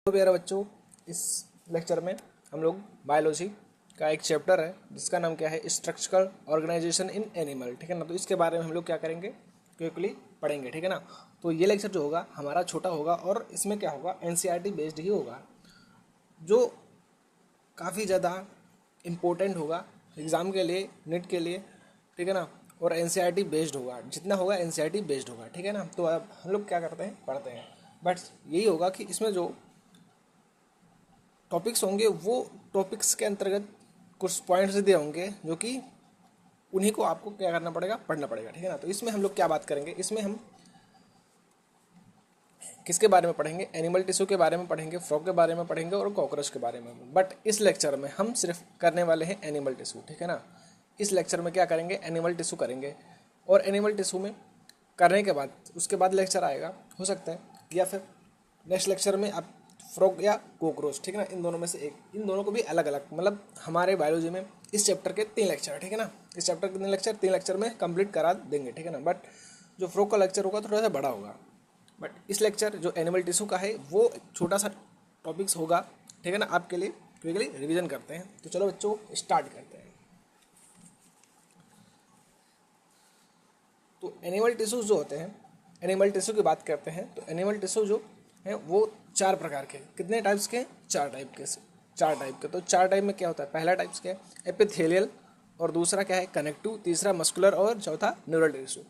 तो प्यारे बच्चों, इस लेक्चर में हम लोग बायोलॉजी का एक चैप्टर है जिसका नाम क्या है, स्ट्रक्चरल ऑर्गेनाइजेशन इन एनिमल। ठीक है ना। तो इसके बारे में हम लोग क्या करेंगे, क्विकली पढ़ेंगे। ठीक है ना। तो ये लेक्चर जो होगा हमारा छोटा होगा और इसमें क्या होगा, एनसीईआरटी बेस्ड ही होगा, जो काफ़ी ज़्यादा इम्पोर्टेंट होगा एग्ज़ाम के लिए, नेट के लिए। ठीक है ना। और एनसीईआरटी बेस्ड होगा, जितना होगा एनसीईआरटी बेस्ड होगा। ठीक है ना। तो अब हम लोग क्या करते हैं, पढ़ते हैं। बट यही होगा कि इसमें जो टॉपिक्स होंगे वो टॉपिक्स के अंतर्गत कुछ पॉइंट्स दिए होंगे जो कि उन्हीं को आपको क्या करना पड़ेगा, पढ़ना पड़ेगा। ठीक है ना। तो इसमें हम लोग क्या बात करेंगे, इसमें हम किसके बारे में पढ़ेंगे, एनिमल टिश्यू के बारे में पढ़ेंगे, फ्रॉग के बारे में पढ़ेंगे और कॉकरोच के बारे में। बट इस लेक्चर में हम सिर्फ करने वाले हैं एनिमल टिश्यू। ठीक है ना। इस लेक्चर में क्या करेंगे, एनिमल टिश्यू करेंगे। और एनिमल टिश्यू में करने के बाद उसके बाद लेक्चर आएगा, हो सकता है या फिर नेक्स्ट लेक्चर में आप फ्रॉग या कॉकरोच। ठीक है ना। इन दोनों में से एक, इन दोनों को भी अलग अलग, मतलब हमारे बायोलॉजी में इस चैप्टर के 3 लेक्चर है। ठीक है ना। इस चैप्टर के 3 लेक्चर में कंप्लीट करा देंगे। ठीक है ना। बट जो फ्रॉग का लेक्चर होगा थोड़ा सा बड़ा होगा। बट इस लेक्चर जो एनिमल टिश्यू का है वो छोटा सा टॉपिक्स होगा। ठीक है ना। आपके लिए क्विकली रिवीजन करते हैं। तो चलो बच्चों स्टार्ट करते हैं। तो एनिमल टिश्यूज जो होते हैं, एनिमल टिश्यू की बात करते हैं तो एनिमल टिश्यू जो है वो 4 प्रकार के, कितने टाइप्स के, 4 टाइप के। 4 टाइप के। तो 4 टाइप में क्या होता है, पहला टाइप्स क्या है, एपिथेलियल, और दूसरा क्या है, कनेक्टिव, तीसरा मस्कुलर और चौथा न्यूरल टिश्यू।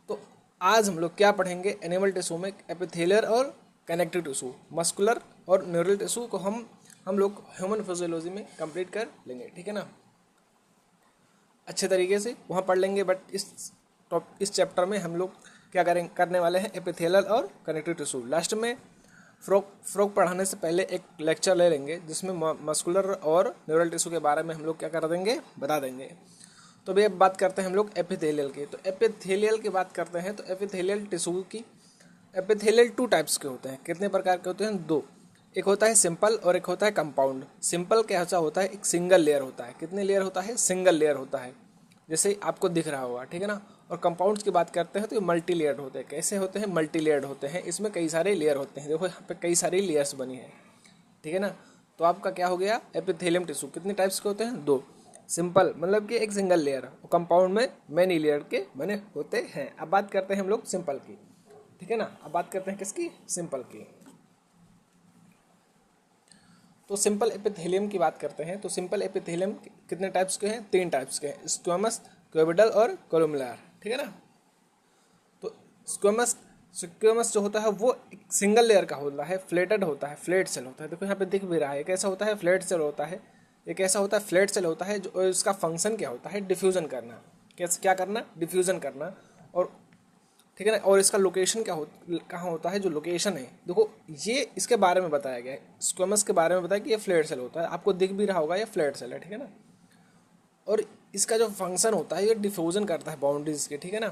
तो आज हम लोग क्या पढ़ेंगे, एनिमल टिश्यू में एपिथेलियल और कनेक्टिव टिश्यू, मस्कुलर और न्यूरल टिश्यू को हम लोग ह्यूमन फिजियोलॉजी में कंप्लीट कर लेंगे। ठीक है ना। अच्छे तरीके से वहाँ पढ़ लेंगे। बट इस चैप्टर में हम लोग क्या करने वाले हैं, एपिथेलियल और कनेक्टिव टिश्यू। लास्ट में फ्रॉग पढ़ाने से पहले एक लेक्चर ले लेंगे जिसमें मस्कुलर और न्यूरल टिश्यू के बारे में हम लोग क्या कर देंगे, बता देंगे। तो भी अब बात करते हैं हम लोग एपिथेलियल की। तो एपिथेलियल की बात करते हैं तो एपिथेलियल टिश्यू की, एपिथेलियल 2 टाइप्स के होते हैं। कितने प्रकार के होते हैं, 2। एक होता है सिंपल और एक होता है कंपाउंड। सिंपल कैसा होता है, एक सिंगल लेयर होता है। कितने लेयर होता है, सिंगल लेयर होता है, जैसे आपको दिख रहा होगा। ठीक है ना। और कंपाउंड्स की बात करते हैं तो ये मल्टी लेयर्ड होते हैं। कैसे होते हैं, मल्टी लेयर्ड होते हैं। इसमें कई सारे लेयर होते हैं। देखो यहाँ पे कई सारी लेयर्स बनी है। ठीक है ना। तो आपका क्या हो गया, एपिथेलियम टिश्यू कितने टाइप्स के होते हैं, 2। सिंपल मतलब कि एक सिंगल लेयर, और कंपाउंड में मैनी लेयर के बने होते हैं। अब बात करते हैं हम लोग सिंपल की। ठीक है ना। अब बात करते हैं किसकी, सिंपल की। तो सिंपल एपिथेलियम की बात करते हैं तो सिंपल एपिथेलियम कितने टाइप्स के हैं, 3 टाइप्स के हैं, स्क्वेमस, क्यूबिडल और कोलुमनार। ठीक है ना। तो स्क्वेमस जो होता है वो एक सिंगल लेयर का होता है, फ्लेटेड होता है, फ्लैट सेल होता है। देखो यहाँ पे दिख भी रहा है कैसा होता है, फ्लैट सेल होता है। ये कैसा होता है, फ्लैट सेल होता है। जो इसका फंक्शन क्या होता है, डिफ्यूजन करना। कैसे, क्या करना, डिफ्यूजन करना। और ठीक है ना। और इसका लोकेशन कहाँ होता है, जो लोकेशन है, देखो ये इसके बारे में बताया गया है, स्क्वेमस के बारे में बताया कि ये फ्लैट सेल होता है। आपको दिख भी रहा होगा ये फ्लैट सेल है। ठीक है ना। और इसका जो फंक्शन होता है ये डिफ्यूजन करता है बाउंड्रीज के। ठीक है ना।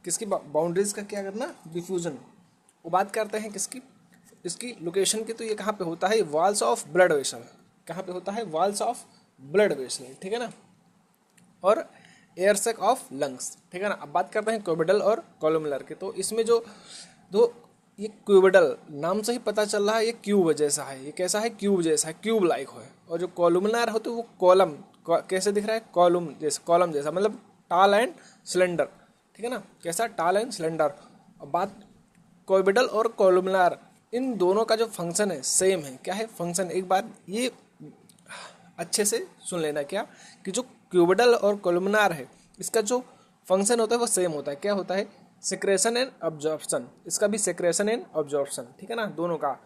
किसकी बाउंड्रीज का क्या करना, डिफ्यूजन। वो बात करते हैं किसकी, इसकी लोकेशन की। तो ये कहाँ पे होता है, वॉल्स ऑफ ब्लड वेसल। कहाँ पे होता है, वॉल्स ऑफ ब्लड वेसल। ठीक है ना। और एयर सेक ऑफ लंग्स। ठीक है ना। अब बात करते हैं क्यूबिडल और कोलुमनार की। तो इसमें जो दो, ये क्यूबिडल नाम से ही पता चल रहा है ये क्यूब जैसा है। ये कैसा है, क्यूब जैसा है, क्यूब लाइक है। और जो कोलुमनार होते हैं वो कॉलम, कैसे दिख रहा है, कॉलम जैसा, मतलब टाल एंड सिलेंडर। ठीक है ना। कैसा, टाल एंड सिलेंडर। अब बात क्यूबिडल और कोलुमनार, इन दोनों का जो फंक्शन है सेम है। क्या है फंक्शन, एक बार ये अच्छे से सुन लेना, क्या कि जो क्यूबिडल और कोलुमनार है इसका जो फंक्शन होता है वो सेम होता है। क्या होता है, सिक्रेशन एंड अब्जॉर्प्शन। इसका भी सिक्रेशन एंड अब्जॉर्प्शन। ठीक है ना, दोनों का।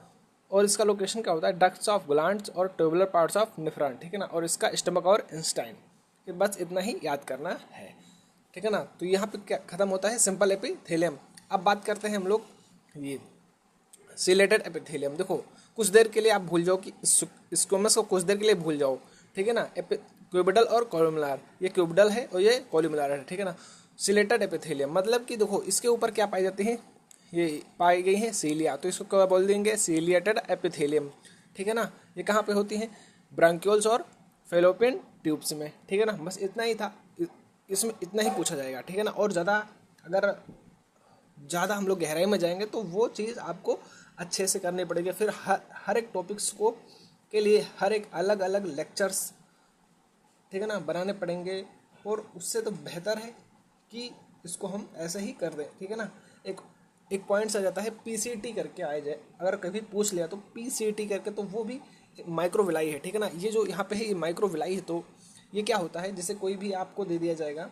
और इसका लोकेशन क्या होता है, डक्ट्स ऑफ ग्लैंड्स और ट्यूबुलर पार्ट्स ऑफ नेफ्रॉन। ठीक है ना। और इसका स्टमक और इंस्टाइन। ये बस इतना ही याद करना है। ठीक है ना। तो यहाँ पे क्या खत्म होता है, सिंपल एपिथेलियम। अब बात करते हैं हम लोग ये सिलेटेड एपिथेलियम। देखो कुछ देर के लिए आप भूल जाओ कि स्क्वेमस को कुछ देर के लिए भूल जाओ। ठीक है ना। क्यूबिडल और कोलुमनार, ये क्यूबिडल है और ये कोलुमनार है। ठीक है ना। सिलेटेड एपिथेलियम मतलब कि देखो इसके ऊपर क्या पाई जाती है, ये पाई गई है सीलिया। तो इसको क्या बोल देंगे, सीलिएटेड एपिथेलियम। ठीक है ना। ये कहाँ पे होती है, ब्रांक्यूल्स और फेलोपियन ट्यूब्स में। ठीक है ना। बस इतना ही था, इसमें इतना ही पूछा जाएगा। ठीक है ना। और ज़्यादा अगर ज़्यादा हम लोग गहराई में जाएंगे तो वो चीज़ आपको अच्छे से करने पड़ेंगे। फिर हर एक टॉपिक्स को के लिए हर एक अलग अलग लेक्चर्स, ठीक है ना, बनाने पड़ेंगे। और उससे तो बेहतर है कि इसको हम ऐसे ही कर दें, ठीक है ना। एक पॉइंट्स आ जाता है पीसीटी करके आ जाए, अगर कभी पूछ लिया तो पीसीटी करके, तो वो भी माइक्रोविलाई है, ठीक है ना। ये जो यहाँ पे है ये माइक्रोविलाई है। तो ये क्या होता है, जैसे कोई भी आपको दे दिया जाएगा,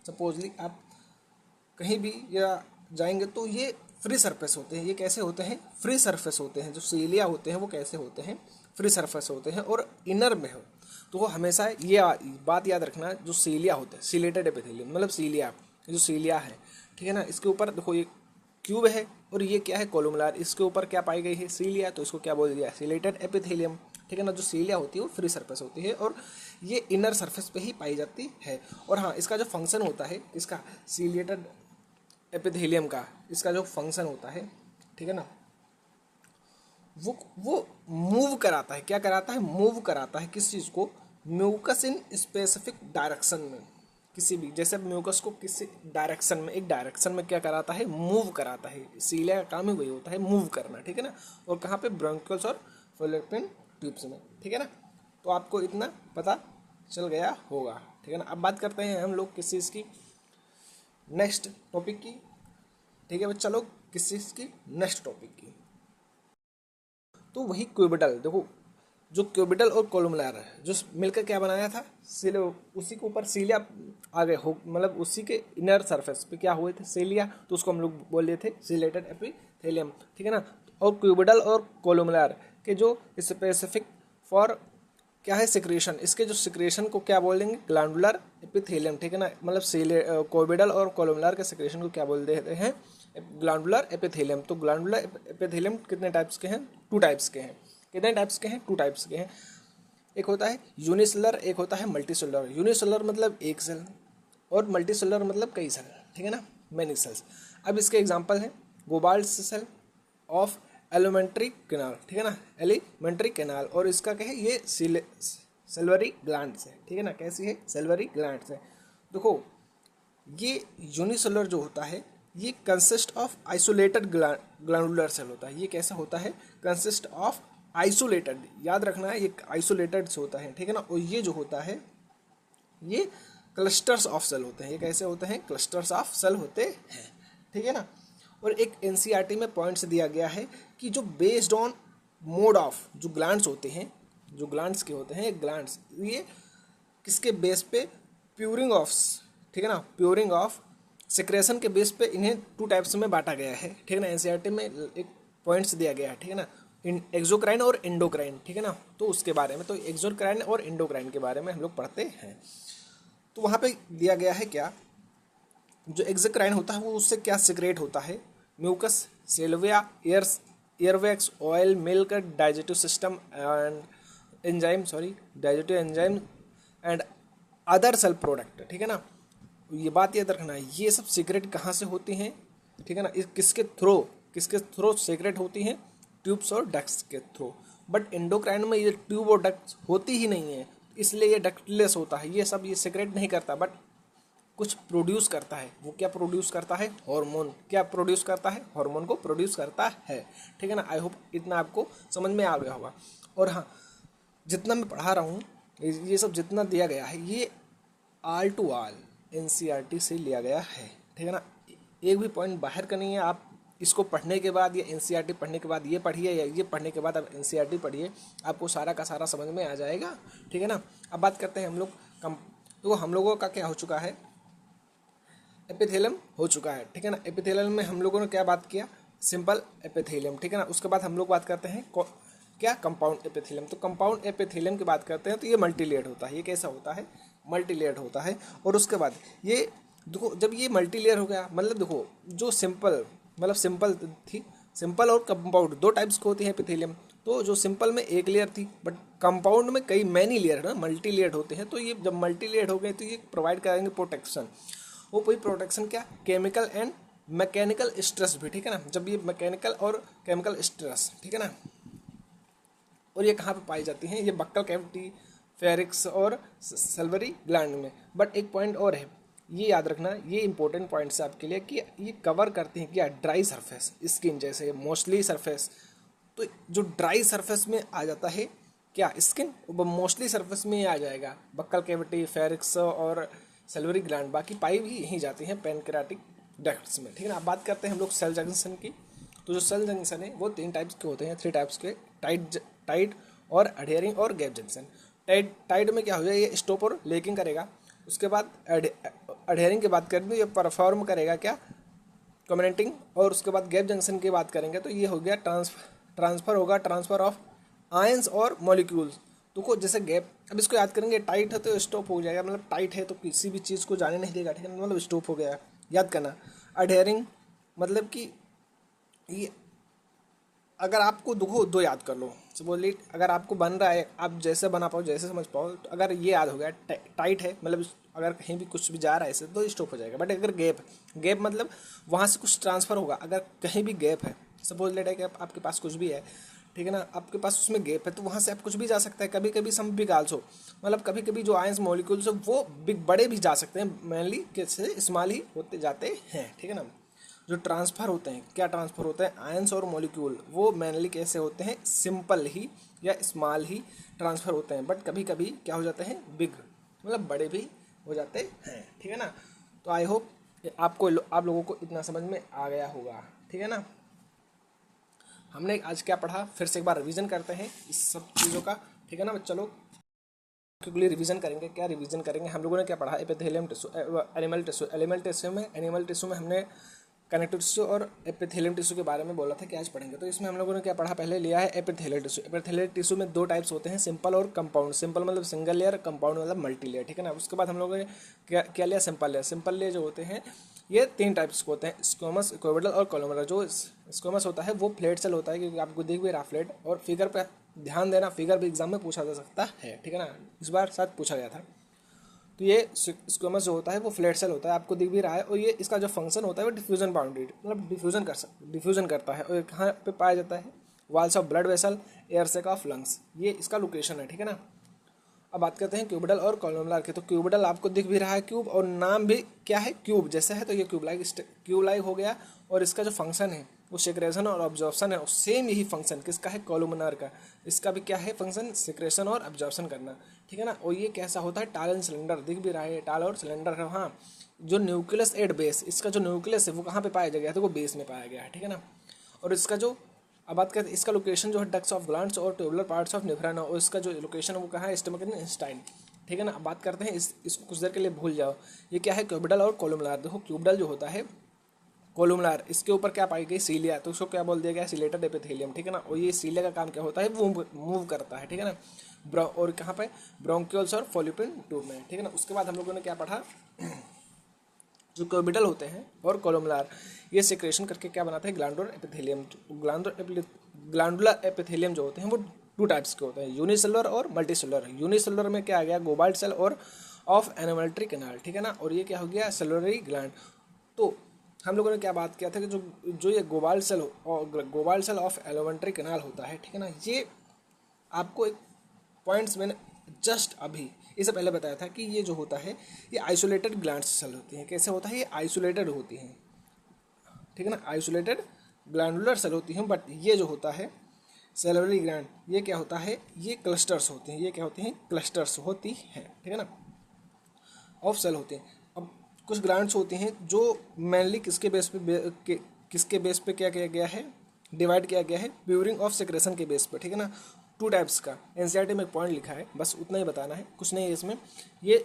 सपोजली आप कहीं भी या जाएंगे तो ये फ्री सरफेस होते हैं। ये कैसे होते हैं, फ्री सरफेस होते हैं। जो सीलिया होते हैं वो कैसे होते हैं, फ्री सरफेस होते हैं और इनर में हो। तो वो हमेशा ये बात याद रखना, जो सीलिया होते हैं, सीलेटेड एपिथेलियम मतलब सीलिया, जो सीलिया है, ठीक है ना, इसके ऊपर देखो ये क्यूब है और ये क्या है, कोलुमनार, इसके ऊपर क्या पाई गई है, सीलिया, तो इसको क्या बोल दिया, सीलेटेड एपिथेलियम, ठीक है ना। जो सीलिया होती है वो फ्री सरफेस होती है और ये इनर सरफेस पे ही पाई जाती है। और हाँ, इसका जो फंक्शन होता है, इसका सीलिएटेड एपिथेलियम का इसका जो फंक्शन होता है, ठीक है ना, वो मूव कराता है। क्या कराता है, मूव कराता है किस चीज़ को, म्यूकस इन स्पेसिफिक डायरेक्शन में। किसी भी, जैसे म्यूकस को किसी डायरेक्शन में, एक डायरेक्शन में क्या कराता है, मूव कराता है। सीलिया का काम ही वही होता है, मूव करना, ठीक है ना। और कहाँ पे, ब्रोंकियल्स और फैलोपियन ट्यूब्स में, ठीक है ना। तो आपको इतना पता चल गया होगा, ठीक है ना। अब बात करते हैं हम लोग किस चीज़ की, नेक्स्ट टॉपिक की, ठीक है। चलो किस चीज़ की, नेक्स्ट टॉपिक की। तो वही क्यूबिडल, देखो जो क्यूबिडल और कोलुमनार है, जो मिलकर क्या बनाया था, उसी के ऊपर सीलिया आ गए हो, मतलब उसी के इनर सरफेस पे क्या हुए थे, सीलिया, तो उसको हम लोग बोल रहे थे सीलेटेड एपिथेलियम, ठीक है ना। और क्यूबिडल और कोलुमनार के जो स्पेसिफिक फॉर क्या है, सिक्रेशन, इसके जो सिक्रेशन को क्या बोल देंगे, ग्लैंडुलर एपिथेलियम, ठीक है ना। मतलब क्यूबिडल और कोलुमनार के सिक्रेशन को क्या बोल देते हैं, ग्लैंडुलर एपिथेलियम। तो ग्लैंडुलर एपिथेलियम कितने टाइप्स के हैं, 2 टाइप्स के हैं। कितने टाइप्स के हैं, 2 टाइप्स के हैं। एक होता है यूनिसेलुलर, एक होता है मल्टीसेलुलर। यूनिसेलुलर मतलब एक सेल और मल्टीसेलुलर मतलब कई सेल, ठीक है ना, मेनी सेल्स। अब इसके एग्जांपल है गोबाल्ट सेल ऑफ एलिमेंट्री कैनाल, ठीक है ना, एलिमेंट्री कैनाल। और इसका क्या है, ये सिल्वरी ग्लैंड्स है, ठीक है ना। कैसी है, सिल्वरी ग्लैंड्स है। देखो ये यूनिसेलुलर जो होता है ये consist of isolated glandular cell होता है। ये कैसा होता है, कंसिस्ट ऑफ आइसोलेटेड, याद रखना है ये आइसोलेटेड से होता है, ठीक है ना। और ये जो होता है ये क्लस्टर्स ऑफ सेल होते हैं। ये कैसे होते हैं, क्लस्टर्स ऑफ सेल होते हैं, ठीक है ना। और एक एनसीईआरटी में पॉइंट्स दिया गया है कि जो बेस्ड ऑन मोड ऑफ, जो ग्लैंड्स होते हैं, जो ग्लैंड्स के होते हैं, ग्लैंड्स ये किसके बेस पे, प्यूरिंग ऑफ, ठीक है ना, प्यूरिंग ऑफ सिक्रेशन के बेस पे इन्हें 2 टाइप्स में बांटा गया है, ठीक है ना। एनसीईआरटी में एक पॉइंट्स दिया गया है, ठीक है ना, एक्सोक्राइन और एंडोक्राइन, ठीक है ना। तो उसके बारे में, तो एक्सोक्राइन और एंडोक्राइन के बारे में हम लोग पढ़ते हैं। तो वहाँ पे दिया गया है क्या, जो एक्सोक्राइन होता है वो उससे क्या सिक्रेट होता है, mucus, saliva, earwax, oil, milk, digestive system and enzyme, digestive enzyme and other cell product, ठीक है ना। ये बात याद रखना है, ये सब सीक्रेट कहाँ से होती हैं, ठीक है ना, किसके थ्रो सीक्रेट होती हैं, ट्यूब्स और डक्ट्स के थ्रू। बट एंडोक्राइन में ये ट्यूब और डक्ट्स होती ही नहीं है, इसलिए ये डक्टलेस होता है। ये सब ये सीक्रेट नहीं करता, बट कुछ प्रोड्यूस करता है। वो क्या प्रोड्यूस करता है, हार्मोन। क्या प्रोड्यूस करता है, हार्मोन को प्रोड्यूस करता है, ठीक है ना। आई होप इतना आपको समझ में आ गया होगा। और हाँ, जितना मैं पढ़ा रहा हूँ, ये सब जितना दिया गया है, ये ऑल टू ऑल एनसीईआरटी से लिया गया है, ठीक है ना। एक भी पॉइंट बाहर का नहीं है। आप इसको पढ़ने के बाद या एनसीईआरटी पढ़ने के बाद ये पढ़िए, या ये पढ़ने के बाद आप एनसीईआरटी पढ़िए, आपको सारा का सारा समझ में आ जाएगा, ठीक है ना। अब बात करते हैं हम लोग तो हम लोगों का क्या हो चुका है, एपिथेलियम हो चुका है, ठीक है ना। एपिथेलियम में हम लोगों ने क्या बात किया, सिंपल एपिथेलियम, ठीक है ना। उसके बाद हम लोग बात करते हैं क्या, कंपाउंड एपिथेलियम। तो कंपाउंड एपिथेलियम की बात करते हैं तो ये मल्टीलेयर्ड होता है। ये कैसा होता है, मल्टीलेयर्ड होता है। और उसके बाद ये देखो, जब ये मल्टीलेयर हो गया, मतलब देखो जो सिंपल थी, सिंपल और कंपाउंड 2 टाइप्स की होती है एपिथेलियम। तो जो सिंपल में एक लेयर थी, बट कंपाउंड में कई मैनी लेयर ना, मल्टीलेयर्ड होते हैं। तो ये जब मल्टीलेयर्ड हो गए तो ये प्रोवाइड करेंगे प्रोटेक्शन। वो कोई प्रोटेक्शन क्या, केमिकल एंड मैकेनिकल स्ट्रेस भी, ठीक है ना। जब ये मैकेनिकल और केमिकल स्ट्रेस, ठीक है ना, और ये कहाँ पे पाई जाती हैं, ये बक्कल कैविटी, फेरिक्स और सल्वरी ग्लैंड में। बट एक पॉइंट और है, ये याद रखना, ये इंपॉर्टेंट पॉइंट्स है आपके लिए कि ये कवर करते हैं क्या, ड्राई सरफेस, स्किन जैसे मोस्टली सरफेस। तो जो ड्राई सरफेस में आ जाता है क्या, स्किन, वो मोस्टली सरफेस में ही आ जाएगा, बक्कल कैविटी, फेरिक्स और सल्वरी ग्लैंड, बाकी पाई भी यहीं जाती हैं पैनक्रेयाटिक डक्ट्स में, ठीक है ना। अब बात करते हैं हम लोग सेल जंक्शन की। तो जो सेल जंक्शन है वो 3 टाइप्स के होते हैं, 3 टाइप्स के, टाइट और अडहेरिंग और गैप जंक्शन। टाइट में क्या हो जाए, ये स्टॉप और लेकिंग करेगा। उसके बाद अडहेरिंग की बात करें तो ये परफॉर्म करेगा क्या, कम्युनेटिंग। और उसके बाद गैप जंक्शन की बात करेंगे तो ये हो गया ट्रांसफर होगा, ट्रांसफर ऑफ आयंस और मॉलिक्यूल्स। तो जैसे गैप, अब इसको याद करेंगे, टाइट है तो स्टॉप हो जाएगा, मतलब टाइट है तो किसी भी चीज़ को जाने नहीं देगा, ठीक है, मतलब स्टॉप हो गया, याद करना। अडहेरिंग मतलब कि ये, अगर आपको दो याद कर लो, सपोजली अगर आपको बन रहा है, आप जैसे बना पाओ, जैसे समझ पाओ, तो अगर ये याद हो गया टाइट है, मतलब अगर कहीं भी कुछ भी जा रहा है ऐसे तो स्टॉप हो जाएगा। बट अगर गैप मतलब वहाँ से कुछ ट्रांसफ़र होगा, अगर कहीं भी गैप है, सपोज लेट है कि आपके पास कुछ भी है, ठीक है ना, आपके पास उसमें गैप है तो वहाँ से आप कुछ भी जा सकता है। कभी कभी सम बिग आल्सो, मतलब कभी कभी जो आयंस मॉलिक्यूल्स है वो बिग बड़े भी जा सकते हैं, मेनली कैसे स्मॉल ही होते जाते हैं, ठीक है ना। जो ट्रांसफ़र होते हैं, क्या ट्रांसफ़र होता है, आयंस और मॉलिक्यूल, वो मेनली कैसे होते हैं, सिंपल ही या स्मॉल ही ट्रांसफ़र होते हैं। बट कभी कभी क्या हो जाते हैं, बिग, मतलब बड़े भी हो जाते हैं, ठीक है ना। तो आई होप आप लोगों को इतना समझ में आ गया होगा, ठीक है ना। हमने आज क्या पढ़ा, फिर से एक बार रिवीजन करते हैं इस सब चीज़ों का, ठीक है ना। चलो क्विकली रिवीजन करेंगे। क्या रिवीजन करेंगे, हम लोगों ने क्या पढ़ा, एपिथेलियम टिश्यू, एनिमल टिश्यू में हमने कनेक्टिव टिश्यू और एपिथेलियम टिश्यू के बारे में बोला था कि आज पढ़ेंगे। तो इसमें हम लोगों ने क्या पढ़ा, पहले लिया है एपिथेलियल टिश्यू। एपिथेलियल टिश्यू में 2 टाइप्स होते हैं, सिंपल और कंपाउंड। सिंपल मतलब सिंगल लेयर, कंपाउंड मतलब मल्टी लेयर, ठीक है ना। उसके बाद हम लोगों ने क्या लिया, सिंपल लेयर। सिंपल लेयर जो होते हैं ये 3 टाइप्स के होते हैं, स्क्वैमस, क्यूबिडल और कोलुमनार। जो स्क्वैमस होता है वो फ्लैट सेल होता है, क्योंकि आपको देख भी रहा फ्लैट, और फिगर पर ध्यान देना, फिगर भी एग्जाम में पूछा जा सकता है, ठीक है ना, इस बार शायद पूछा गया था। तो ये स्क्वेमस जो होता है वो फ्लैट सेल होता है, आपको दिख भी रहा है। और ये इसका जो फंक्शन होता है वो डिफ्यूजन बाउंड्री, मतलब डिफ्यूजन करता है। और कहाँ पे पाया जाता है, walls of blood vessel, air sake of lungs, ये इसका लोकेशन है, ठीक है ना। अब बात करते हैं क्यूबिडल और कॉलमनार की। तो क्यूबिडल आपको दिख भी रहा है क्यूब, और नाम भी क्या है, क्यूब जैसा है, तो ये क्यूब लाइक हो गया। और इसका जो फंक्शन है वो सेक्रेशन और ऑब्जॉर्प्शन है, और सेम यही फंक्शन किसका है, कॉलमनार का। इसका भी क्या है फंक्शन, सेक्रेशन और ऑब्जॉर्प्शन करना, ठीक है ना। और ये कैसा होता है, टाल एंड सिलेंडर, दिख भी रहा है टाल और सिलेंडर है। हाँ, जो न्यूक्लियस एट बेस, इसका जो न्यूक्लियस है वो कहाँ पे पाया गया है, तो वो बेस में पाया गया है, ठीक है ना। और इसका जो, अब बात करते हैं इसका लोकेशन जो है डक्ट्स ऑफ ग्लैंड्स और ट्यूबुलर पार्ट्स ऑफ नेफ्रॉन, और इसका जो लोकेशन है वो कहाँ है, स्टमक एंड इंटेस्टाइन, ठीक है ना। अब बात करते हैं इसको कुछ देर के लिए भूल जाओ, ये क्या है, क्यूबिडल और कोलुमनार। देखो क्यूबिडल जो होता है, कोलुमनार, इसके ऊपर क्या पाई गई, सीलिया, तो उसको क्या बोल दिया गया, सिलेटेड एपिथेलियम, ठीक है ना। और ये सीलिया का काम क्या होता है, वो मूव करता है, ठीक है ना। और कहाँ पे, ब्रोंक्यूल्स और फॉलिपिन ट्यूब में, ठीक है ना। उसके बाद हम लोगों ने क्या पढ़ा, जो क्यूबिडल होते हैं और कोलुमनार, ये सिक्रेशन करके क्या बनाते हैं, ग्लैंडुलर एपिथेलियम। ग्लैंडुलर एपिथेलियम जो होते हैं वो 2 टाइप्स के होते हैं, यूनिसेलुलर और मल्टीसेलुलर। यूनिसेलुलर में क्या आ गया, गोबाल्ट सेल और ऑफ एनामेल्ट्री कैनाल, ठीक है ना। और ये क्या हो गया, सेलुलरी ग्लैंड। तो हम लोगों ने क्या बात किया था कि जो ये गोबाल्ट सेल ऑफ एलिमेंट्री कैनाल होता है, ठीक है ना। ये आपको एक पॉइंट्स मैंने जस्ट अभी इससे पहले बताया था कि ये जो होता है ये आइसोलेटेड ग्लैंड्स सेल होती हैं। कैसे होता है, ये आइसोलेटेड होती हैं, ठीक है ना, आइसोलेटेड ग्लैंडुलर सेल होती हैं। बट ये जो होता है सेलुलरी ग्लैंड, ये क्या होता है, ये क्लस्टर्स होते हैं, ये क्या होती हैं, क्लस्टर्स होती हैं, ठीक है ना, ऑफ सेल होते हैं। अब कुछ ग्लैंड्स होती हैं जो मेनली किसके बेस पे क्या किया गया है, डिवाइड किया गया है, प्यूरिंग ऑफ सेक्रेशन के बेस पे, ठीक है ना। 2 टाइप्स का एनसीईआरटी में एक पॉइंट लिखा है, बस उतना ही बताना है, कुछ नहीं है इसमें। ये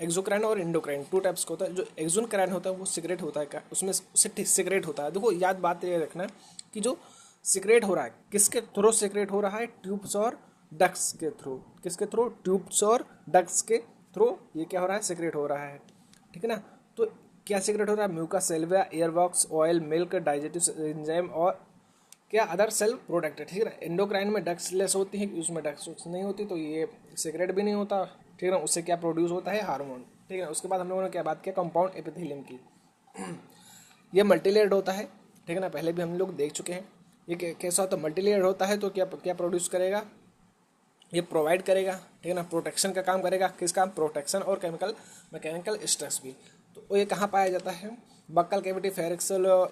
एक्सोक्राइन और इंडोक्राइन 2 टाइप्स का होता है। जो एक्सोक्राइन होता है वो सिक्रेट होता है, उसमें उससे सिक्रेट होता है। देखो याद बात ये रखना कि जो सिक्रेट हो रहा है किसके थ्रू सिक्रेट हो रहा है, ट्यूब्स और डक्ट्स के थ्रू। किसके थ्रू, ट्यूब्स और डक्ट्स के थ्रू ये क्या हो रहा है, सिक्रेट हो रहा है, ठीक है ना। तो क्या सिक्रेट हो रहा है, mucus saliva, earwax, oil, milk, digestive enzyme और क्या अदर सेल प्रोडक्ट, ठीक है ना। एंडोक्राइन में डक्ट्स लेस होती है, उसमें डक्ट्स नहीं होती, तो ये सिक्रेट भी नहीं होता, ठीक है ना। उससे क्या प्रोड्यूस होता है, हार्मोन, ठीक है ना। उसके बाद हम लोगों ने क्या बात किया, कंपाउंड एपिथेलियम की। ये मल्टीलेयर्ड होता है, ठीक है ना, पहले भी हम लोग देख चुके हैं। ये कैसा होता है, मल्टीलेयर्ड होता है, तो क्या क्या प्रोड्यूस करेगा, ये प्रोवाइड करेगा, ठीक है ना, प्रोटेक्शन का काम करेगा। किस काम, प्रोटेक्शन और मैकेनिकल स्ट्रेस भी। तो ये कहाँ पाया जाता है? बक्कल कैविटी, फेरिक्स,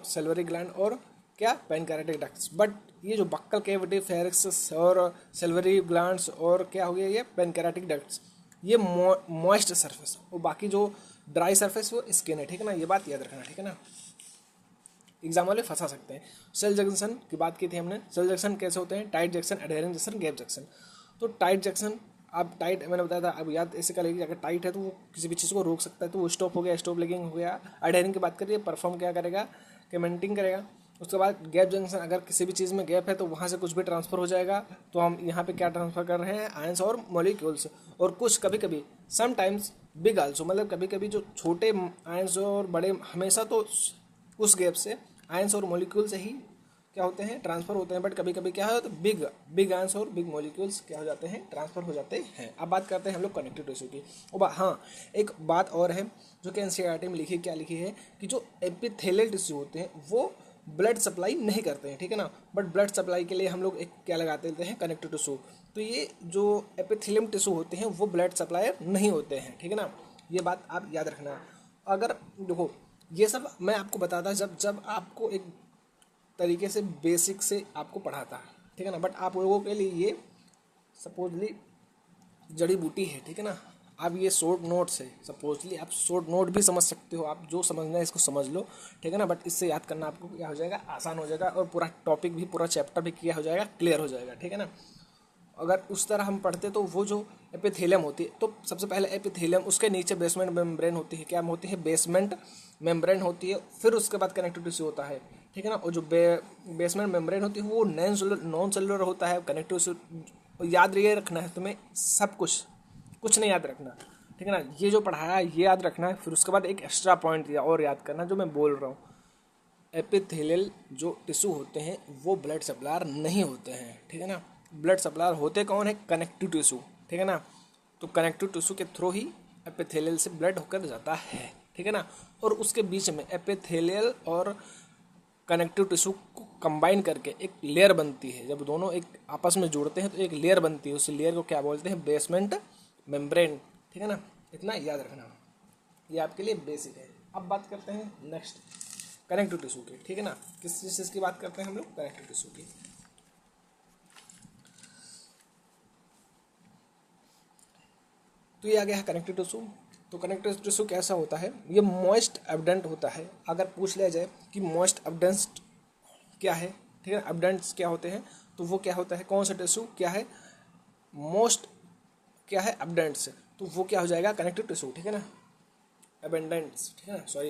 सल्वरी ग्लैंड और क्या, पेनकैरेटिक डक्ट्स। बट ये जो बक्कल कैविटी, फेरिक्स और सल्वरी ग्लैंड्स और क्या हो गया ये पेनकैरेटिक डक्ट्स, ये मॉइस्ट सरफेस, और बाकी जो ड्राई सरफेस वो स्किन है, ठीक है ना, ये बात याद रखना, ठीक है ना। एग्जाम वाले फंसा सकते हैं। सेल जंक्शन की बात की थी हमने। सेल जंक्शन कैसे होते हैं? Tight junction, adherent junction, gap junction. तो टाइट जंक्शन, अब टाइट मैंने बताया था, अब याद ऐसे करेगी, अगर टाइट है तो वो किसी भी चीज़ को रोक सकता है, तो वो स्टॉप हो गया, स्टॉप लिगिंग हो गया। एडहेरिंग की बात करिए, परफॉर्म क्या करेगा, कमेंटिंग करेगा। उसके बाद गैप जंक्शन, अगर किसी भी चीज़ में गैप है तो वहाँ से कुछ भी ट्रांसफर हो जाएगा। तो हम यहाँ पे क्या ट्रांसफर कर रहे हैं? आयंस और मॉलिक्यूल्स। और कुछ कभी कभी समटाइम्स बिग आल्सो, मतलब कभी कभी जो छोटे आयंस और बड़े, हमेशा तो उस गैप से आयंस और मॉलिक्यूल से ही क्या होते हैं? ट्रांसफर होते हैं। बट कभी कभी क्या होता है? बिग आयंस और बिग मॉलिक्यूल्स क्या हो जाते हैं? ट्रांसफर हो जाते हैं। अब बात करते हैं हम लोग कनेक्टिव टिश्यू की। और हाँ, एक बात और है जो कि एनसीईआरटी में लिखी, क्या लिखी है कि जो एपिथेलियल टिश्यू होते हैं वो ब्लड सप्लाई नहीं करते हैं, ठीक है ना। बट ब्लड सप्लाई के लिए हम लोग एक क्या लगाते हैं? Connective tissue. तो ये जो एपिथेलियम टिश्यू होते हैं वो ब्लड सप्लायर नहीं होते हैं, ठीक है ना। ये बात आप याद रखना। अगर देखो, ये सब मैं आपको बताता जब आपको एक तरीके से बेसिक से आपको पढ़ाता है, ठीक है ना। बट आप लोगों के लिए ये सपोजली जड़ी बूटी है, ठीक है ना। आप ये शॉर्ट नोट्स है, सपोजली आप शॉर्ट नोट भी समझ सकते हो, आप जो समझना है इसको समझ लो, ठीक है ना। बट इससे याद करना आपको क्या हो जाएगा? आसान हो जाएगा, और पूरा टॉपिक भी, पूरा चैप्टर भी क्या हो जाएगा? क्लियर हो जाएगा, ठीक है ना। अगर उस तरह हम पढ़ते तो वो जो एपिथेलियम होती है, तो सबसे पहले एपिथेलियम, उसके नीचे बेसमेंट मेम्ब्रेन होती है। क्या होती है? बेसमेंट मेम्ब्रेन होती है। फिर उसके बाद कनेक्टिव टिश्यू होता है, ठीक है ना। और जो बेसमेंट मेम्ब्रेन होती है वो नॉन सेलुलर होता है। कनेक्टिव टिश्यू याद रहिए, रखना है तुम्हें सब कुछ नहीं याद रखना, ठीक है ना। ये जो पढ़ाया है ये याद रखना है। फिर उसके बाद एक एक्स्ट्रा पॉइंट और याद करना जो मैं बोल रहा हूँ। एपिथेलियल जो टिश्यू होते हैं वो ब्लड सप्लायर नहीं होते हैं, ठीक है ना। ब्लड सप्लायर होते कौन है? कनेक्टिव टिश्यू, ठीक है ना। तो कनेक्टिव टिश्यू के थ्रू ही एपिथेलियल से ब्लड होकर जाता है, ठीक है ना। और उसके बीच में एपिथेलियल और कनेक्टिव टिश्यू को कंबाइन करके एक लेयर बनती है। जब दोनों एक आपस में जुड़ते हैं तो एक लेयर बनती है। उस लेयर को क्या बोलते हैं? बेसमेंट मेम्ब्रेन, ठीक है ना। इतना याद रखना, ये आपके लिए बेसिक है। अब बात करते हैं नेक्स्ट कनेक्टिव टिश्यू की, ठीक है ना। किस चीज़ की बात करते हैं हम लोग? कनेक्टिव टिश्यू की। तो ये आ गया है कनेक्टिव टिश्यू। तो कनेक्टिव टिश्यू कैसा होता है? ये मॉइस्ट एबडेंट होता है। अगर पूछ लिया जाए कि मॉइस्ट एबडेंट क्या है, ठीक है, एबडेंट्स क्या होते हैं, तो वो क्या होता है? कौन सा टिश्यू क्या है? मोस्ट क्या है? एबडेंट्स। तो वो क्या हो जाएगा? कनेक्टिव टिश्यू, ठीक है ना। एबेंडेंट्स, ठीक है ना, सॉरी,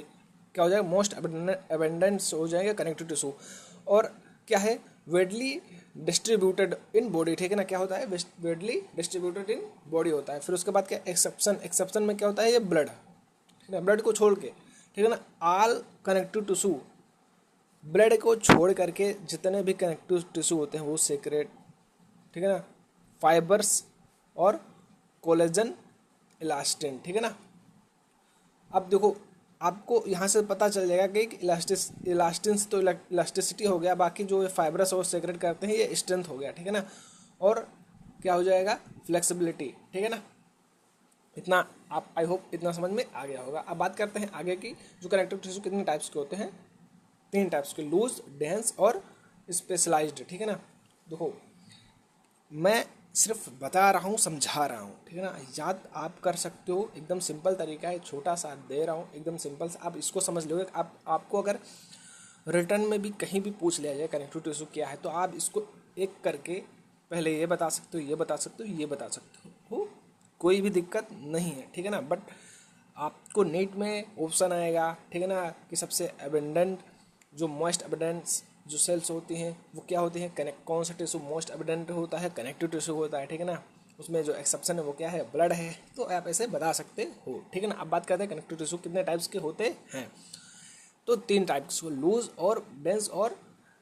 क्या हो जाएगा? मोस्ट एबेंडेंट्स हो जाएगा कनेक्टिव टिश्यू। और क्या है? वेडली डिस्ट्रीब्यूटेड इन बॉडी, ठीक है ना। क्या होता है? वेडली डिस्ट्रीब्यूटेड इन बॉडी होता है। फिर उसके बाद क्या? एक्सेप्शन में क्या होता है? ये ब्लड, ठीक है, ब्लड को छोड़ के, ठीक है ना। ऑल कनेक्टिव टिश्यू, ब्लड को छोड़ करके जितने भी कनेक्टिव टिश्यू होते हैं वो सेक्रेट, ठीक है ना, फाइबर्स और कोलेजन, इलास्टिन, ठीक है ना। अब देखो, आपको यहाँ से पता चल जाएगा कि इलास्टिन तो इलास्टिसिटी हो गया, बाकी जो फाइबरस और सेक्रेट करते हैं ये स्ट्रेंथ हो गया, ठीक है ना। और क्या हो जाएगा? फ्लेक्सिबिलिटी, ठीक है ना। इतना आप, आई होप इतना समझ में आ गया होगा। अब बात करते हैं आगे की, जो कनेक्टिव टिश्यू कितने टाइप्स के होते हैं? 3 टाइप्स के, लूज, डेंस और स्पेशलाइज्ड, ठीक है ना। देखो, मैं सिर्फ बता रहा हूँ, समझा रहा हूँ, ठीक है ना। याद आप कर सकते हो, एकदम सिंपल तरीका है, छोटा सा दे रहा हूँ, एकदम सिंपल सा, आप इसको समझ लोगे। आपको अगर रिटर्न में भी कहीं भी पूछ लिया जाए कनेक्टिव टिश्यू क्या है, तो आप इसको एक करके पहले ये बता सकते हो, ये बता सकते हो, ये बता सकते हो, कोई भी दिक्कत नहीं है, ठीक है ना। बट आपको नीट में ऑप्शन आएगा, ठीक है ना, कि सबसे एबेंडेंट जो मोस्ट एबेडेंट्स जो सेल्स होती हैं वो क्या होती हैं? कौन सा टिश्यू मोस्ट एबेडेंट होता है? कनेक्टिव टिश्यू होता है, ठीक है ना। उसमें जो एक्सेप्शन है वो क्या है? ब्लड है। तो आप ऐसे बता सकते हो, ठीक है ना। अब बात करते हैं कनेक्टिव टिश्यू कितने टाइप्स के होते हैं। तो 3 टाइप्स, लूज और डेंस और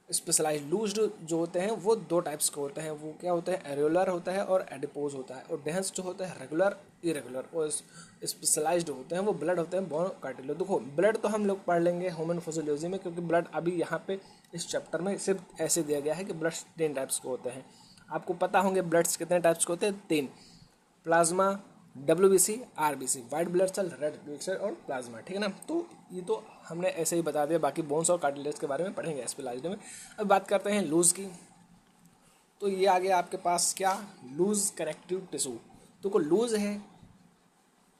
स्पेशलाइज। लूज जो होते हैं वो 2 टाइप्स के होते हैं। वो क्या होते हैं? एरियोलर होता है और एडिपोज होता है। और डेंस जो होता है रेगुलर, इरेगुलर। और स्पेशलाइज्ड होते हैं वो ब्लड होते हैं बोन कार्टिलेज। देखो, ब्लड तो हम लोग पढ़ लेंगे ह्यूमन फिजियोलॉजी में, क्योंकि ब्लड अभी यहाँ पे इस चैप्टर में सिर्फ ऐसे दिया गया है कि ब्लड 3 टाइप्स के होते हैं। आपको पता होंगे ब्लड्स कितने टाइप्स के होते हैं? 3, plasma, WBC, RBC, white blood cell, red blood cell और प्लाज्मा, ठीक है ना। तो ये तो हमने ऐसे ही बता दिया, बाकी बोन्स और कार्टिलेज के बारे में पढ़ेंगे स्पेशलाइज्ड में। अब बात करते हैं लूज की। तो ये आ गया आपके पास क्या, लूज कनेक्टिव टिश्यू। तो को लूज है,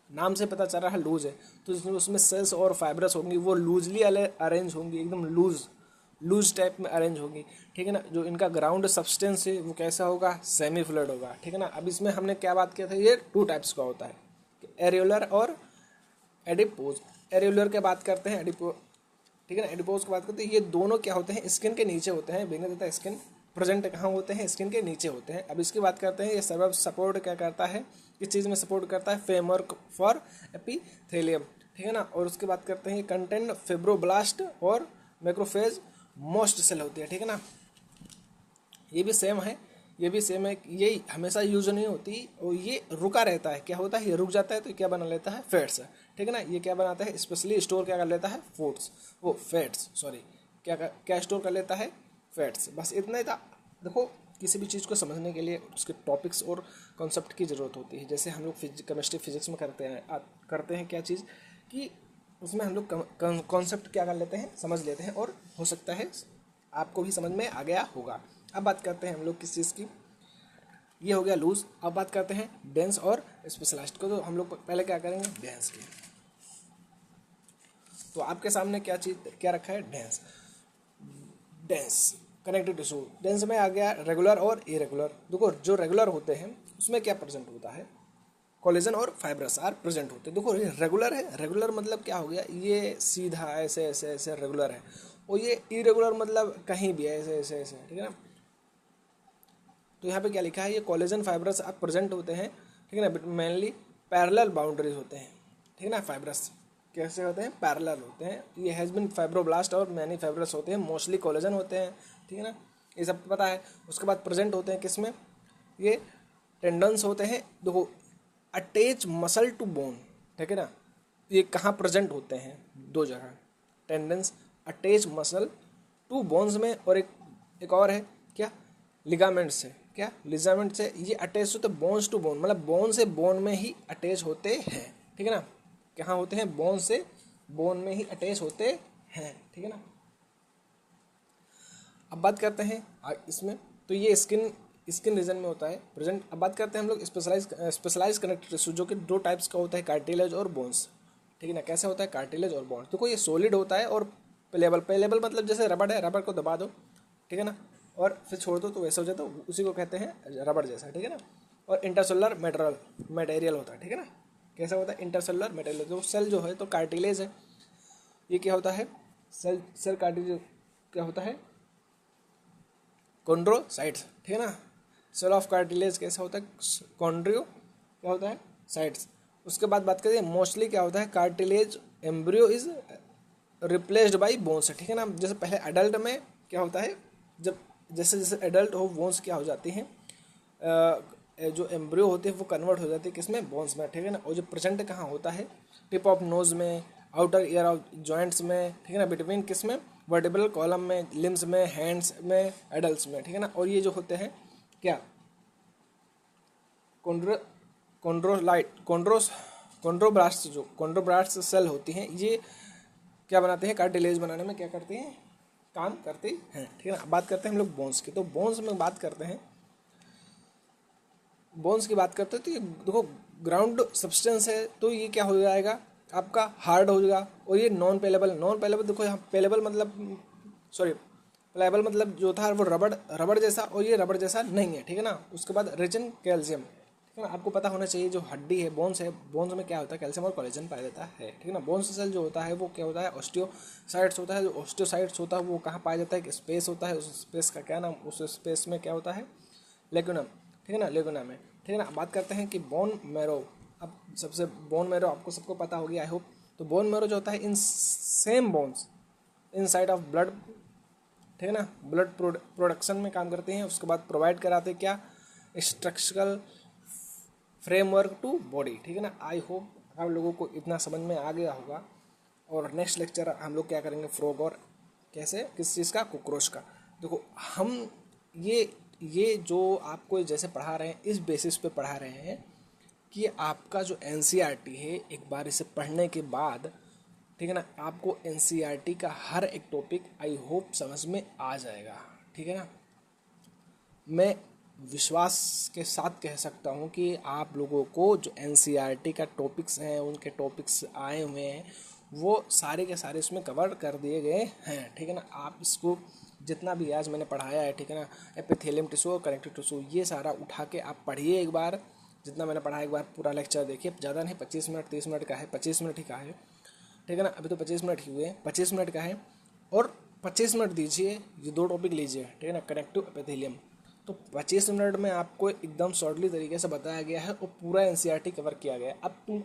नाम से पता चल रहा है लूज है, तो उसमें सेल्स और फाइब्रस होंगी, वो लूजली अरेंज होंगी, एकदम लूज टाइप में अरेंज होगी, ठीक है ना। जो इनका ग्राउंड सब्सटेंस है वो कैसा होगा, सेमी फ्लूइड होगा, ठीक है ना। अब इसमें हमने क्या बात किया था, ये 2 टाइप्स का होता है, एरियोलर और एडिपोज। एरियोलर की बात करते हैं, ठीक है ना, एडिपोज की बात करते हैं। ये दोनों क्या होते हैं, स्किन के नीचे होते हैं, बिना देता स्किन प्रेजेंट कहाँ होते हैं, स्किन के नीचे होते हैं। अब इसकी बात करते हैं, ये सब सपोर्ट क्या करता है, किस चीज़ में सपोर्ट करता है, फ्रेमवर्क फॉर एपिथेलियम, ठीक है ना। और उसकी बात करते हैं, कंटेंट फिब्रोब्लास्ट और मैक्रोफेज मोस्ट सेल होती है, ठीक है ना। ये भी सेम है, ये हमेशा यूज नहीं होती और ये रुका रहता है, क्या होता है, ये रुक जाता है तो क्या बना लेता है, फैट्स, ठीक है ना। ये क्या बनाता है, स्पेशली स्टोर क्या कर लेता है, फैट्स, सॉरी, क्या स्टोर कर लेता है, फैट्स। बस इतना ही था। देखो किसी भी चीज़ को समझने के लिए उसके टॉपिक्स और कॉन्सेप्ट की ज़रूरत होती है। जैसे हम लोग केमिस्ट्री फिजिक्स में करते हैं क्या चीज़ कि उसमें हम लोग कॉन्सेप्ट क्या कर लेते हैं, समझ लेते हैं, और हो सकता है आपको भी समझ में आ गया होगा। अब बात करते हैं हम लोग किस चीज़ की, ये हो गया लूज। अब बात करते हैं डेंस और स्पेशलाइज्ड को। तो हम लोग पहले क्या करेंगे, डेंस की। तो आपके सामने क्या रखा है, डेंस कनेक्टिव टिश्यू। डेंस में आ गया रेगुलर और इरेगुलर। देखो जो रेगुलर होते हैं उसमें क्या प्रेजेंट होता है, कोलेजन और फाइब्रस आर प्रेजेंट होते हैं। देखो ये रेगुलर है, रेगुलर मतलब क्या हो गया, ये सीधा ऐसे ऐसे ऐसे रेगुलर है, और ये इरेगुलर मतलब कहीं भी है, ऐसे ऐसे ऐसे, ठीक है ना। तो यहाँ पे क्या लिखा है, ये कोलेजन फाइब्रस आप प्रेजेंट होते हैं, ठीक है ना, मेनली पैरेलल बाउंड्रीज होते हैं, ठीक है ना। फाइब्रस कैसे होते हैं, पैरेलल होते हैं। ये हैज़ बिन फाइब्रोब्लास्ट और मैनी फाइब्रस होते हैं, मोस्टली कोलेजन होते हैं, ठीक है ना, ये सब पता है। उसके बाद प्रेजेंट होते हैं किसमें, ये टेंडन्स होते हैं। देखो अटैच मसल टू बोन, ठीक है ना, ये कहाँ प्रेजेंट होते हैं, 2 जगह, tendons attach muscle to bones में, और एक और है क्या, लिगामेंट से, क्या लिगामेंट से ये अटैच होते बोन्स टू बोन, मतलब बोन से बोन में ही अटैच होते हैं, ठीक है ना। कहाँ होते हैं, बोन से बोन में ही अटैच होते हैं, ठीक है ना। अब बात करते हैं इसमें, तो ये स्किन रीजन में होता है प्रेजेंट। अब बात करते हैं हम लोग स्पेशलाइज कनेक्टिव टिश्यू, जो कि 2 टाइप्स का होता है, कार्टिलेज और बोन्स, ठीक है ना। कैसे होता है, कार्टिलेज और बोन्स। देखो ये सॉलिड होता है और पेलेबल मतलब जैसे रबड़ है, रबड़ को दबा दो, ठीक है ना, और फिर छोड़ दो तो वैसे हो जाता है, उसी को कहते हैं रबड़ जैसा, ठीक है ना। और इंटरसेलुलर मटेरियल होता है, ठीक है ना। कैसा होता है, इंटरसेलुलर मटेरियल। जो सेल जो है तो कार्टिलेज है, ये क्या होता है, सेल कार्टिलेज क्या होता है, कॉन्ड्रोसाइट्स, ठीक है ना। सेल ऑफ कार्टिलेज कैसा होता है, कॉन्ड्रियो क्या होता है, साइट्स। उसके बाद बात करें मोस्टली क्या होता है, cartilage embryo is replaced by bones, ठीक है ना। जैसे पहले एडल्ट में क्या होता है, जब जैसे जैसे एडल्ट हो बोन्स क्या हो जाती हैं, जो एम्ब्रियो होती है वो कन्वर्ट हो जाती है किसमें, बोन्स में, ठीक है ना। और जो प्रेजेंट कहाँ होता है, टिप ऑफ नोज में, आउटर ईयर ऑफ जॉइंट्स में, ठीक है ना, बिटवीन किसमें, वर्टिब्रल कॉलम में, लिम्स में, हैंड्स में, एडल्ट्स में, ठीक है ना। और ये जो होते हैं क्या, कॉन्ड्रोब्लास्ट सेल होती हैं, ये क्या बनाते हैं, कार्टिलेज बनाने में क्या करते हैं, काम करते हैं, ठीक है ना। बात करते हैं हम लोग बोन्स की। तो बोन्स में बात करते हैं, बोन्स की बात करते हैं, तो ये देखो ग्राउंड सब्सटेंस है, तो ये क्या हो जाएगा आपका, हार्ड हो जाएगा। और ये नॉन पेलेबल देखो यहाँ पेलेबल मतलब, सॉरी, प्लेबल मतलब जो था वो रबड़ जैसा, और ये रबड़ जैसा नहीं है, ठीक है ना। उसके बाद रिच इन कैल्शियम, ठीक है ना। आपको पता होना चाहिए जो हड्डी है, बोन्स है, बोन्स में क्या होता है, कैल्शियम और कोलेजन पाया जाता है, ठीक है ना। बोन्स सेल जो होता है वो क्या होता है, ऑस्टियोसाइट्स होता है। जो ऑस्टियोसाइट्स होता है वो कहाँ पाया जाता है, एक स्पेस होता है, उस स्पेस का क्या नाम, उस स्पेस में क्या होता है, लेगुनम, ठीक है ना, लेगुना में, ठीक है ना। बात करते हैं कि बोन मैरो। अब सबसे बोन मैरो आपको सबको पता होगी आई होप। तो बोन मैरो जो होता है, in same bones inside of blood, ठीक है ना, ब्लड प्रोडक्शन में काम करते हैं। उसके बाद प्रोवाइड कराते हैं क्या, स्ट्रक्चरल फ्रेमवर्क टू बॉडी, ठीक है ना। आई होप आप लोगों को इतना समझ में आ गया होगा। और नेक्स्ट लेक्चर हम लोग क्या करेंगे, फ्रॉग और कैसे, किस चीज़ का, कॉकरोच का। देखो हम ये जो आपको जैसे पढ़ा रहे हैं, इस बेसिस पे पढ़ा रहे हैं कि आपका जो एनसीईआरटी है, एक बार इसे पढ़ने के बाद, ठीक है ना, आपको एनसीईआरटी का हर एक टॉपिक आई होप समझ में आ जाएगा, ठीक है ना। मैं विश्वास के साथ कह सकता हूँ कि आप लोगों को जो एनसीईआरटी का टॉपिक्स हैं, उनके टॉपिक्स आए हुए हैं, वो सारे के सारे इसमें कवर कर दिए गए हैं, ठीक है ना। आप इसको जितना भी आज मैंने पढ़ाया है, ठीक है ना, एपिथेलियम टिश्यू और कनेक्टिव टिश्यू, ये सारा उठा के आप पढ़िए एक बार। जितना मैंने पढ़ा एक बार पूरा लेक्चर देखिए, ज़्यादा नहीं, 25 मिनट 30 मिनट का है, 25 मिनट ही का है, ठीक है ना। अभी तो 25 मिनट ही हुए, 25 मिनट का है, और 25 मिनट दीजिए, ये 2 टॉपिक लीजिए, ठीक है ना, कनेक्टिव एपिथेलियम। तो 25 मिनट में आपको एकदम शॉर्टली तरीके से बताया गया है और पूरा एनसीईआरटी कवर किया गया है।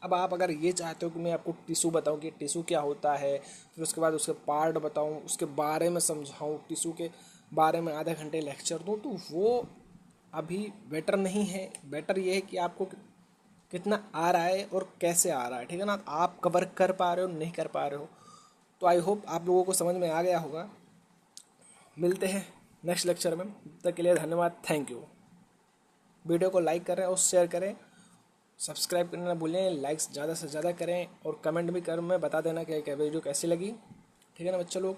अब आप अगर ये चाहते हो कि मैं आपको टिश्यू बताऊं कि टिश्यू क्या होता है, फिर उसके बाद उसके पार्ट बताऊं, उसके बारे में समझाऊं, टिश्यू के बारे में आधे घंटे लेक्चर दूं, तो वो अभी बेटर नहीं है। बेटर ये है कि आपको कितना आ रहा है और कैसे आ रहा है, ठीक है ना, आप कवर कर पा रहे हो नहीं कर पा रहे हो। तो आई होप आप लोगों को समझ में आ गया होगा। मिलते हैं नेक्स्ट लेक्चर में, तब तक के लिए धन्यवाद, थैंक यू। वीडियो को लाइक करें और शेयर करें, सब्सक्राइब करना ना भूलें, लाइक्स ज़्यादा से ज़्यादा करें और कमेंट भी कर में बता देना कि वीडियो कैसी लगी, ठीक है ना बच्चे लोग।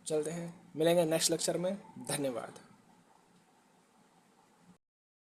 चलते हैं, मिलेंगे नेक्स्ट लेक्चर में, धन्यवाद।